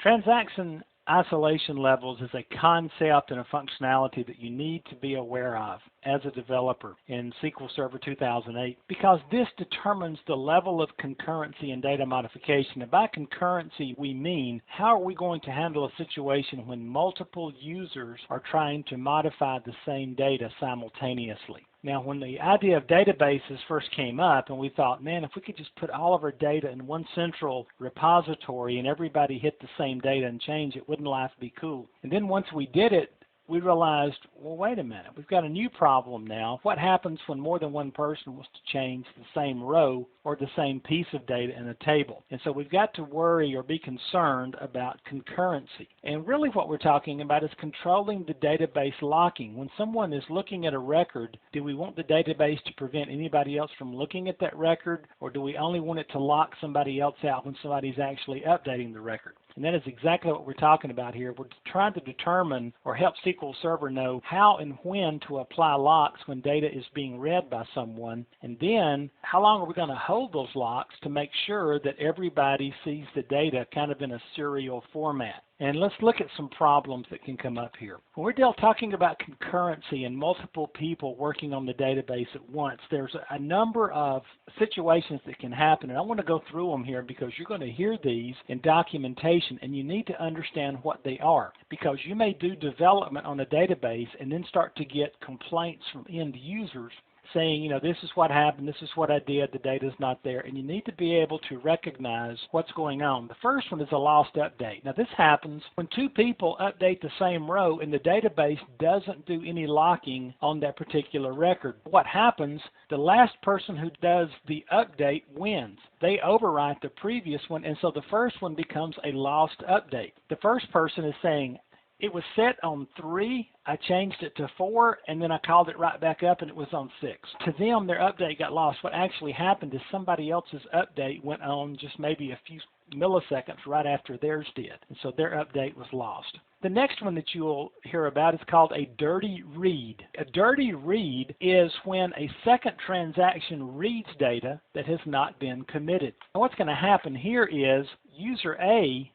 Transaction isolation levels is a concept and a functionality that you need to be aware of as a developer in SQL Server 2008 because this determines the level of concurrency in data modification. And by concurrency, we mean how are we going to handle a situation when multiple users are trying to modify the same data simultaneously. Now, when the idea of databases first came up and we thought, man, if we could just put all of our data in one central repository and everybody hit the same data and change it, wouldn't life be cool? And then once we did it, we realized, well, wait a minute, we've got a new problem now. What happens when more than one person wants to change the same row or the same piece of data in a table? And so we've got to worry or be concerned about concurrency. And really what we're talking about is controlling the database locking. When someone is looking at a record, do we want the database to prevent anybody else from looking at that record, or do we only want it to lock somebody else out when somebody's actually updating the record? And that is exactly what we're talking about here. We're trying to determine or help SQL Server know how and when to apply locks when data is being read by someone. And then how long are we going to hold those locks to make sure that everybody sees the data kind of in a serial format. And let's look at some problems that can come up here. When we're talking about concurrency and multiple people working on the database at once, there's a number of situations that can happen. And I want to go through them here because you're going to hear these in documentation and you need to understand what they are. Because you may do development on a database and then start to get complaints from end users saying, you know, this is what happened, this is what I did, the data's not there, and you need to be able to recognize what's going on. The first one is a lost update. Now this happens when two people update the same row and the database doesn't do any locking on that particular record. What happens, the last person who does the update wins. They overwrite the previous one, and so the first one becomes a lost update. The first person is saying, it was set on 3, I changed it to 4, and then I called it right back up and it was on 6. To them, their update got lost. What actually happened is somebody else's update went on just maybe a few milliseconds right after theirs did, and so their update was lost. The next one that you'll hear about is called a dirty read. A dirty read is when a second transaction reads data that has not been committed. And what's going to happen here is user A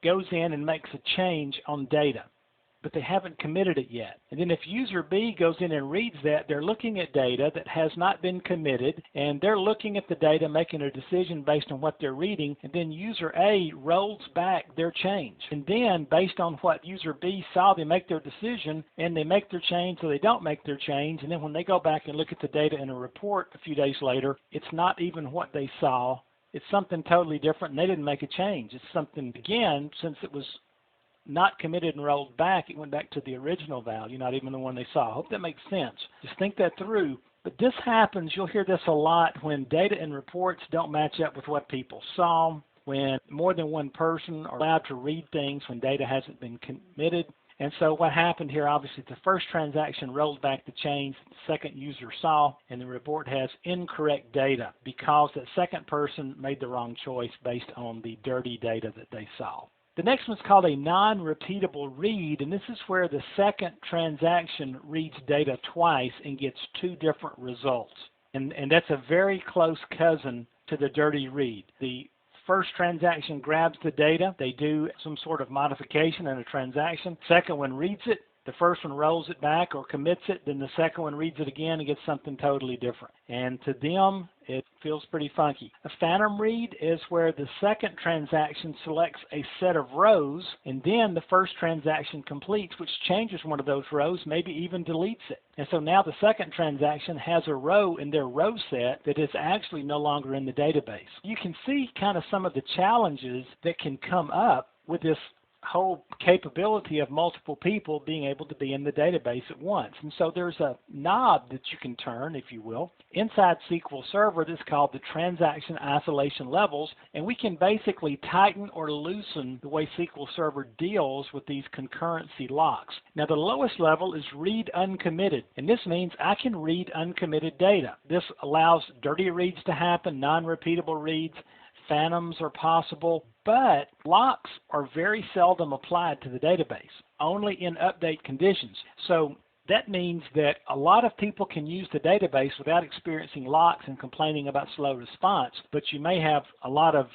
goes in and makes a change on data, but they haven't committed it yet. And then if user B goes in and reads that, they're looking at data that has not been committed, and they're looking at the data, making a decision based on what they're reading, and then user A rolls back their change. And then based on what user B saw, they make their decision, and they make their change or they don't make their change, and then when they go back and look at the data in a report a few days later, it's not even what they saw. It's something totally different, and they didn't make a change. It's something, again, since it was not committed and rolled back, it went back to the original value, not even the one they saw. I hope that makes sense. Just think that through. But this happens, you'll hear this a lot, when data and reports don't match up with what people saw, when more than one person are allowed to read things when data hasn't been committed. And so what happened here, obviously, the first transaction rolled back the change the second user saw, and the report has incorrect data because that second person made the wrong choice based on the dirty data that they saw. The next one's called a non-repeatable read, and this is where the second transaction reads data twice and gets two different results. And that's a very close cousin to the dirty read. The first transaction grabs the data, they do some sort of modification in a transaction. Second one reads it, the first one rolls it back or commits it, then the second one reads it again and gets something totally different. And to them, it feels pretty funky. A phantom read is where the second transaction selects a set of rows, and then the first transaction completes, which changes one of those rows, maybe even deletes it. And so now the second transaction has a row in their row set that is actually no longer in the database. You can see kind of some of the challenges that can come up with this whole capability of multiple people being able to be in the database at once. And so there's a knob that you can turn, if you will, inside SQL Server that's called the transaction isolation levels, and we can basically tighten or loosen the way SQL Server deals with these concurrency locks. Now the lowest level is read uncommitted, and this means I can read uncommitted data. This allows dirty reads to happen, non-repeatable reads, phantoms are possible, but locks are very seldom applied to the database, only in update conditions. So that means that a lot of people can use the database without experiencing locks and complaining about slow response, but you may have a lot of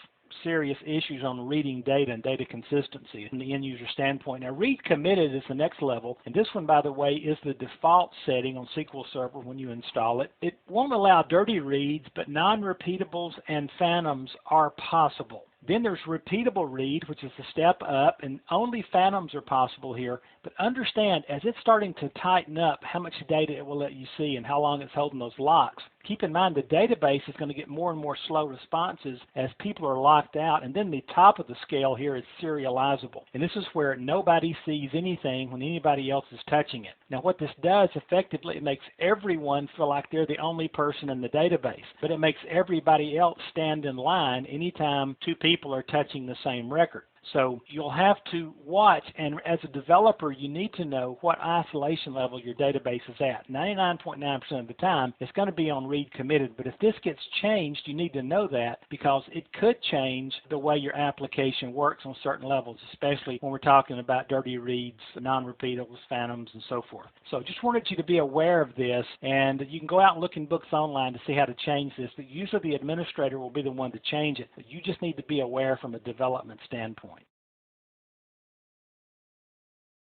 serious issues on reading data and data consistency from the end user standpoint. Now, read committed is the next level, and this one, by the way, is the default setting on SQL Server when you install it. It won't allow dirty reads, but non-repeatables and phantoms are possible. Then there's repeatable read, which is a step up, and only phantoms are possible here. But understand, as it's starting to tighten up how much data it will let you see and how long it's holding those locks, keep in mind the database is going to get more and more slow responses as people are locked out. And then the top of the scale here is serializable. And this is where nobody sees anything when anybody else is touching it. Now, what this does effectively, it makes everyone feel like they're the only person in the database, but it makes everybody else stand in line anytime two people are touching the same record. So you'll have to watch, and as a developer, you need to know what isolation level your database is at. 99.9% of the time, it's going to be on read committed, but if this gets changed, you need to know that because it could change the way your application works on certain levels, especially when we're talking about dirty reads, non-repeatables, phantoms, and so forth. So just wanted you to be aware of this, and you can go out and look in books online to see how to change this. But usually the administrator will be the one to change it, but you just need to be aware from a development standpoint.